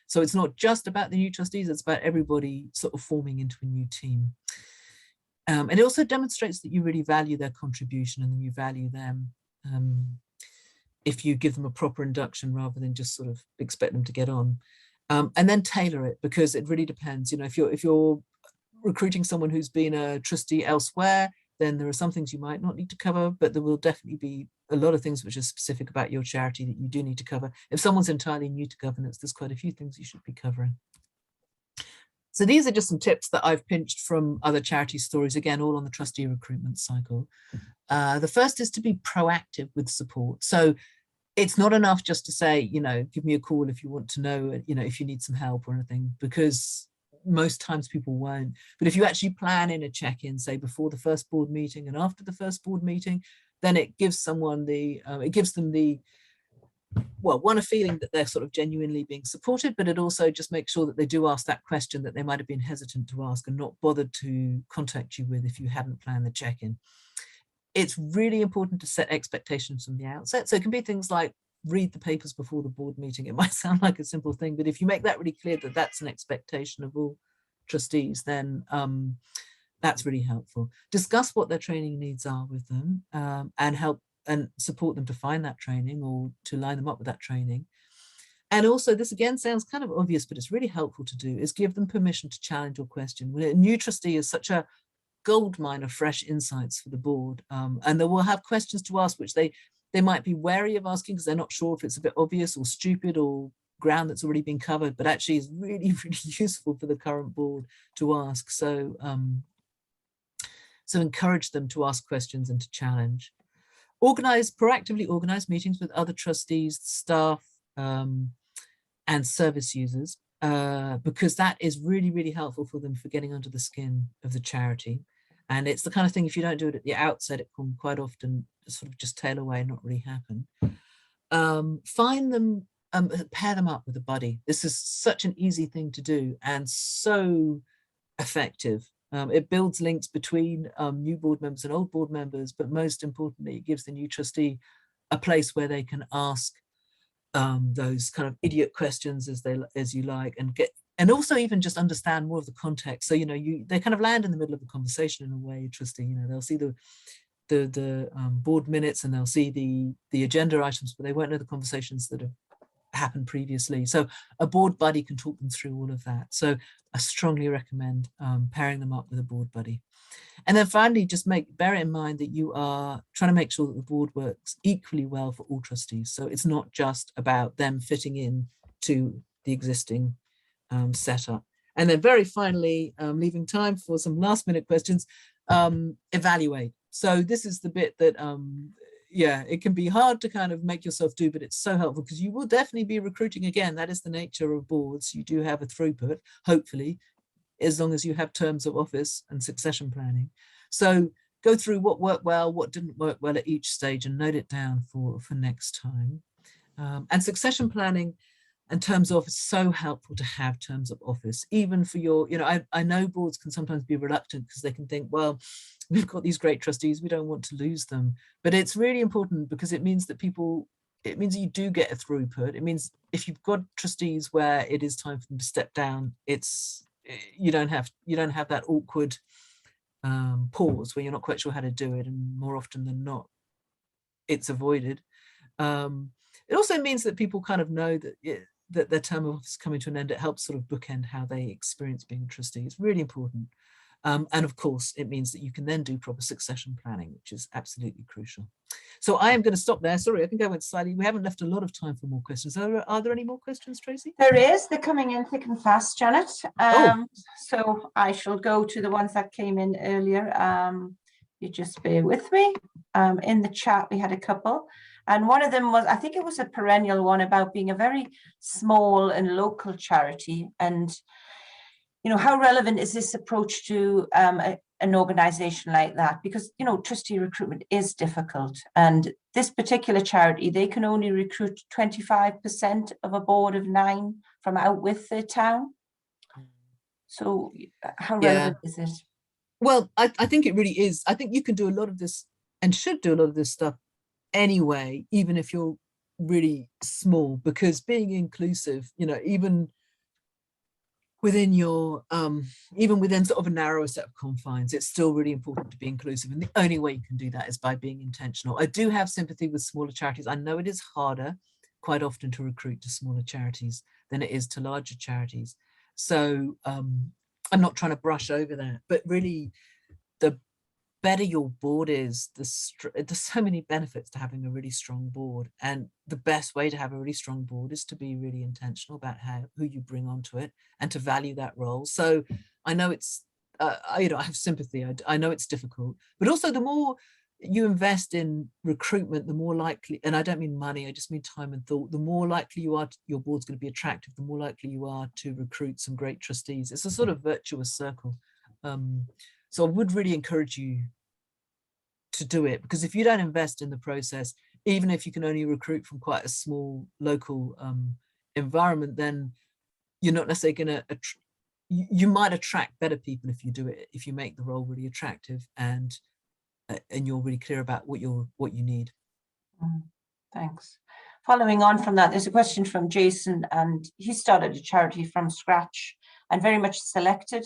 So it's not just about the new trustees, it's about everybody sort of forming into a new team. And it also demonstrates that you really value their contribution and you value them. If you give them a proper induction rather than just sort of expect them to get on. And then tailor it, because it really depends. You know, if you're recruiting someone who's been a trustee elsewhere, then there are some things you might not need to cover, but there will definitely be a lot of things which are specific about your charity that you do need to cover. If someone's entirely new to governance, there's quite a few things you should be covering. So these are just some tips that I've pinched from other charity stories, again, all on the trustee recruitment cycle. The first is to be proactive with support. So it's not enough just to say, you know, give me a call if you want to know, you know, if you need some help or anything, because most times people won't. But if you actually plan in a check-in, say before the first board meeting and after the first board meeting, then it gives someone it gives them well, one, a feeling that they're sort of genuinely being supported, but it also just makes sure that they do ask that question that they might have been hesitant to ask and not bothered to contact you with if you hadn't planned the check-in. It's really important to set expectations from the outset. So it can be things like read the papers before the board meeting. It might sound like a simple thing, but if you make that really clear that that's an expectation of all trustees, then that's really helpful. Discuss what their training needs are with them and help and support them to find that training or to line them up with that training. And also, this again sounds kind of obvious, but it's really helpful to do, is give them permission to challenge or question. When a new trustee is such a goldmine of fresh insights for the board, and they will have questions to ask which they might be wary of asking because they're not sure if it's a bit obvious or stupid or ground that's already been covered, but actually is really, really useful for the current board to ask. So encourage them to ask questions and to challenge. Proactively organize meetings with other trustees, staff, and service users, because that is really, really helpful for them for getting under the skin of the charity. And it's the kind of thing, if you don't do it at the outset, it can quite often sort of just tail away and not really happen. Find them, pair them up with a buddy. This is such an easy thing to do and so effective. It builds links between new board members and old board members, but most importantly, it gives the new trustee a place where they can ask those kind of idiot questions as you like, and also even just understand more of the context. So, you know, they kind of land in the middle of a conversation in a way, trustee, you know, they'll see the board minutes and they'll see the agenda items, but they won't know the conversations that have happened previously. So a board buddy can talk them through all of that. So I strongly recommend pairing them up with a board buddy. And then finally, just bear in mind that you are trying to make sure that the board works equally well for all trustees. So it's not just about them fitting in to the existing setup. And then very finally, leaving time for some last minute questions, evaluate. So this is the bit that, yeah, it can be hard to kind of make yourself do, but it's so helpful because you will definitely be recruiting again. That is the nature of boards. You do have a throughput, hopefully, as long as you have terms of office and succession planning. So go through what worked well, what didn't work well at each stage and note it down for next time. And succession planning and terms of office is so helpful to have terms of office, even for your, you know, I know boards can sometimes be reluctant because they can think, well, we've got these great trustees, we don't want to lose them. But it's really important because it means that it means you do get a throughput. It means if you've got trustees where it is time for them to step down, you don't have that awkward pause where you're not quite sure how to do it, and more often than not, it's avoided. It also means that people kind of know that their term of office is coming to an end. It helps sort of bookend how they experience being a trustee. It's really important. And of course, it means that you can then do proper succession planning, which is absolutely crucial. So I am going to stop there. Sorry, I think I went slightly. We haven't left a lot of time for more questions. Are there any more questions, Tracy? There is. They're coming in thick and fast, Janet. So I shall go to the ones that came in earlier. You just bear with me. In the chat, we had a couple. And one of them was, I think it was a perennial one about being a very small and local charity. And, you know, how relevant is this approach to an organization like that? Because, you know, trustee recruitment is difficult. And this particular charity, they can only recruit 25% of a board of 9 from out with their town. So how relevant is it? Well, I think it really is. I think you can do a lot of this and should do a lot of this stuff anyway, even if you're really small, because being inclusive, you know, even within your even within sort of a narrower set of confines, it's still really important to be inclusive, and the only way you can do that is by being intentional. I do have sympathy with smaller charities. I know it is harder quite often to recruit to smaller charities than it is to larger charities, so I'm not trying to brush over that, but really the better your board is, there's so many benefits to having a really strong board, and the best way to have a really strong board is to be really intentional about who you bring onto it and to value that role. So I know it's I have sympathy. I know it's difficult, but also the more you invest in recruitment, the more likely, and I don't mean money, I just mean time and thought, the more likely you are your board's going to be attractive, the more likely you are to recruit some great trustees. It's a sort of virtuous circle. So I would really encourage you to do it, because if you don't invest in the process, even if you can only recruit from quite a small local environment, then you're not necessarily going to, you might attract better people if you do it, if you make the role really attractive and you're really clear about what you need. Thanks. Following on from that, there's a question from Jason, and he started a charity from scratch and very much selected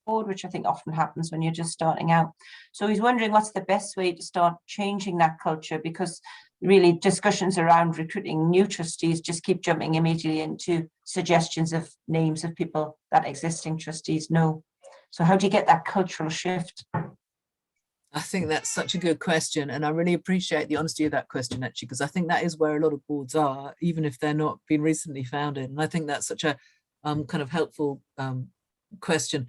board, which I think often happens when you're just starting out. So he's wondering what's the best way to start changing that culture, because really discussions around recruiting new trustees just keep jumping immediately into suggestions of names of people that existing trustees know. So how do you get that cultural shift? I think that's such a good question, and I really appreciate the honesty of that question, actually, because I think that is where a lot of boards are, even if they're not been recently founded. And I think that's such a kind of helpful question.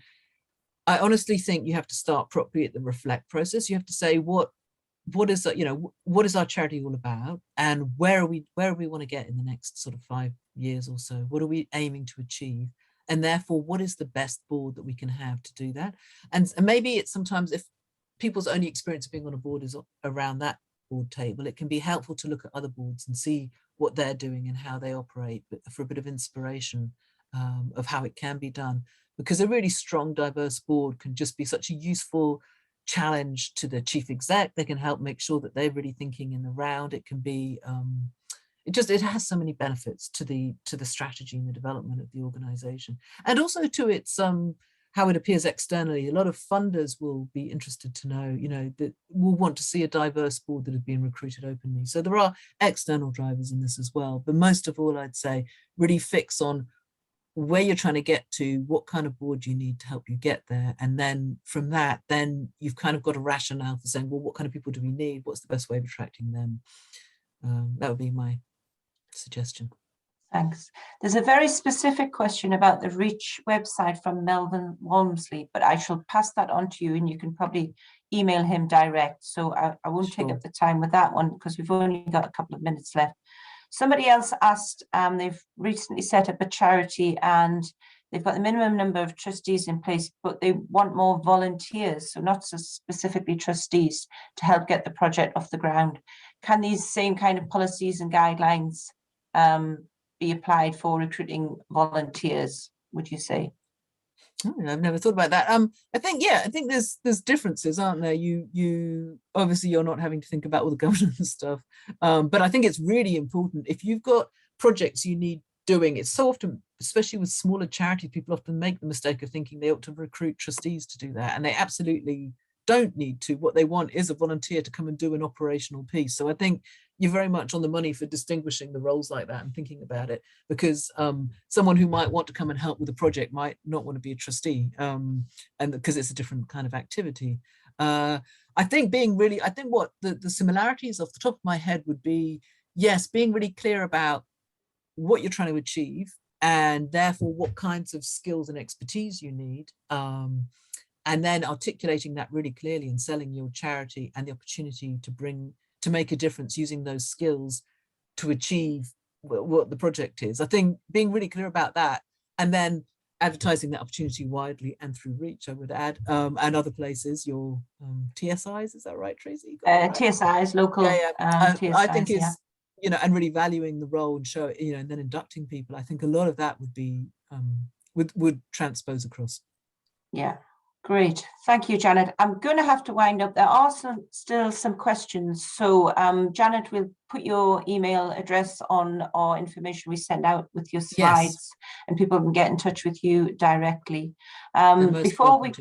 I honestly think you have to start properly at the reflect process. You have to say what is that, you know, what is our charity all about, and where we want to get in the next sort of 5 years or so. What are we aiming to achieve? And therefore, what is the best board that we can have to do that? And maybe it's sometimes, if people's only experience of being on a board is around that board table, it can be helpful to look at other boards and see what they're doing and how they operate, but for a bit of inspiration of how it can be done. Because a really strong, diverse board can just be such a useful challenge to the chief exec. They can help make sure that they're really thinking in the round. It can be, it has so many benefits to the strategy and the development of the organization, and also to its how it appears externally. A lot of funders will be interested to know, you know, that will want to see a diverse board that has been recruited openly. So there are external drivers in this as well, but most of all, I'd say really fix on where you're trying to get to, what kind of board you need to help you get there. And then from that, then you've kind of got a rationale for saying, well, what kind of people do we need? What's the best way of attracting them? That would be my suggestion. Thanks. There's a very specific question about the Reach website from Melvin Walmsley, but I shall pass that on to you and you can probably email him direct. So I won't take up the time with that one because we've only got a couple of minutes left. Somebody else asked, they've recently set up a charity and they've got the minimum number of trustees in place, but they want more volunteers, so not so specifically trustees, to help get the project off the ground. Can these same kind of policies and guidelines be applied for recruiting volunteers, would you say? I've never thought about that. I think there's differences, aren't there? You obviously you're not having to think about all the governance stuff, but I think it's really important if you've got projects you need doing. It's so often, especially with smaller charities, people often make the mistake of thinking they ought to recruit trustees to do that, and they absolutely don't need to. What they want is a volunteer to come and do an operational piece. So I think you're very much on the money for distinguishing the roles like that and thinking about it, because someone who might want to come and help with a project might not want to be a trustee, and because it's a different kind of activity. I think what the similarities off the top of my head would be, yes, being really clear about what you're trying to achieve and therefore what kinds of skills and expertise you need, and then articulating that really clearly and selling your charity and the opportunity to make a difference using those skills to achieve what the project is. I think being really clear about that, and then advertising that opportunity widely and through Reach, I would add, and other places, your TSIs, is that right, Tracy? TSIs, local TSIs, I think is, you know, and really valuing the role and show, you know, and then inducting people. I think a lot of that would be, would transpose across. Yeah, great. Thank you, Janet. I'm going to have to wind up. There are still some questions. So Janet will put your email address on our information we send out with your slides, and people can get in touch with you directly. Before we,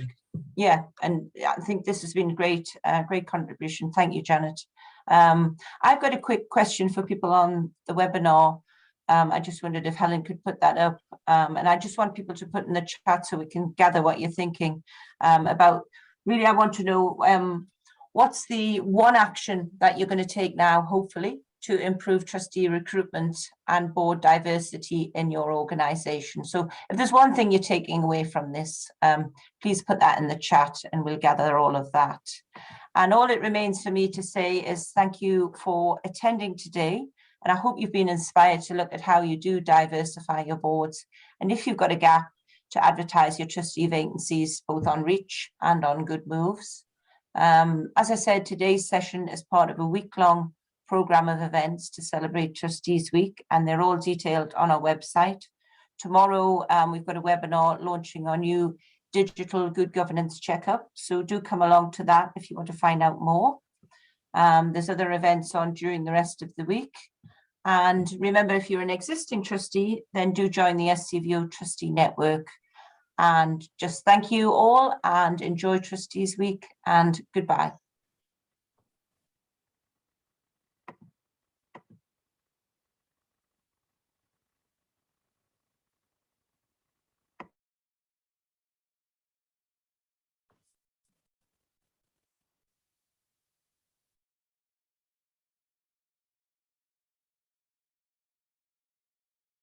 yeah, and I think this has been a great contribution. Thank you, Janet. I've got a quick question for people on the webinar. I just wondered if Helen could put that up, and I just want people to put in the chat so we can gather what you're thinking about. Really, I want to know what's the one action that you're going to take now, hopefully, to improve trustee recruitment and board diversity in your organisation. So if there's one thing you're taking away from this, please put that in the chat and we'll gather all of that. And all it remains for me to say is thank you for attending today. And I hope you've been inspired to look at how you do diversify your boards. And if you've got a gap, to advertise your trustee vacancies, both on Reach and on Good Moves. As I said, today's session is part of a week-long programme of events to celebrate Trustees Week, and they're all detailed on our website. Tomorrow, we've got a webinar launching our new digital good governance checkup. So do come along to that if you want to find out more. There's other events on during the rest of the week. And remember, if you're an existing trustee, then do join the SCVO Trustee Network. And just thank you all and enjoy Trustees Week and goodbye.